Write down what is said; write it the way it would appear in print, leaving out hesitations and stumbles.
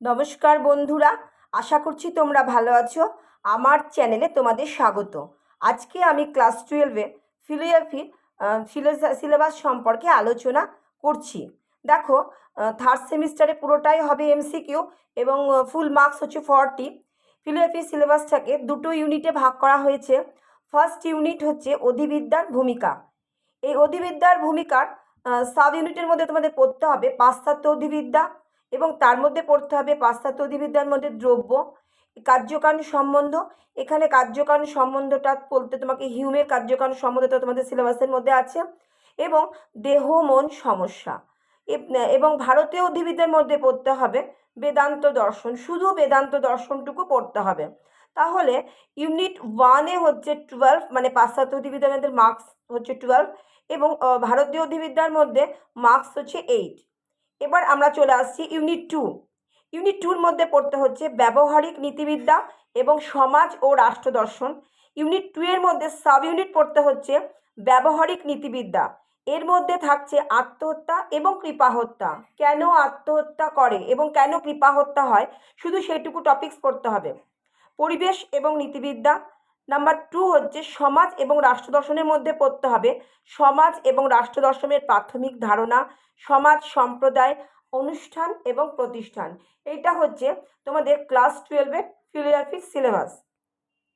নমস্কার বন্ধুরা, আশা করছি তোমরা ভালো আছো। আমার চ্যানেলে তোমাদের স্বাগত। আজকে আমি ক্লাস 12-এ ফিলোজফির সিলেবাস সম্পর্কে আলোচনা করছি। দেখো, থার্ড সেমিস্টারে পুরোটাই হবে এমসিকিউ এবং ফুল মার্কস হচ্ছে 40। ফিলোজফি সিলেবাসটাকে দুটো ইউনিটে ভাগ করা হয়েছে। ফার্স্ট ইউনিট হচ্ছে অধিবিদ্যার ভূমিকা। এই অধিবিদ্যার ভূমিকার সাব ইউনিটের মধ্যে তোমাদের পড়তে হবে পাশ্চাত্য অধিবিদ্যা, এবং তার মধ্যে পড়তে হবে পাশ্চাত্য অধিবিদ্যার মধ্যে দ্রব্য, কার্যকারণ সম্বন্ধ। এখানে কার্যকারণ সম্বন্ধটা বলতে তোমাকে হিউমের কার্যকারণ সম্বন্ধটা তোমাদের সিলেবাসের মধ্যে আছে, এবং দেহ মন সমস্যা। এবং ভারতীয় অধিবিদ্যার মধ্যে পড়তে হবে বেদান্ত দর্শন, শুধু বেদান্ত দর্শনটুকু পড়তে হবে। তাহলে ইউনিট 1-এ হচ্ছে 12, মানে পাশ্চাত্য অধিবিদ্যার মধ্যে মার্কস হচ্ছে 12, এবং ভারতীয় অধিবিদ্যার মধ্যে মার্কস হচ্ছে 8। এবার আমরা চলে আসছি ইউনিট 2। ইউনিট 2-র মধ্যে পড়তে হচ্ছে ব্যবহারিক নীতিবিদ্যা এবং সমাজ ও রাষ্ট্র দর্শন। ইউনিট 2-এর মধ্যে সাব ইউনিট পড়তে হচ্ছে ব্যবহারিক নীতিবিদ্যা। এর মধ্যে থাকছে আত্মহত্যা এবং কৃপাহত্যা, কেন আত্মহত্যা করে এবং কেন কৃপাহত্যা হয়, শুধু সেইটুকু টপিকস পড়তে হবে। পরিবেশ এবং নীতিবিদ্যা। নাম্বার 2 হচ্ছে সমাজ এবং রাষ্ট্র দর্শনের মধ্যে পড়তে হবে সমাজ এবং রাষ্ট্র দর্শনের প্রাথমিক ধারণা, সমাজ, সম্প্রদায়, অনুষ্ঠান এবং প্রতিষ্ঠান। এইটা হচ্ছে তোমাদের ক্লাস 12-এর ফিলোজফির সিলেবাস।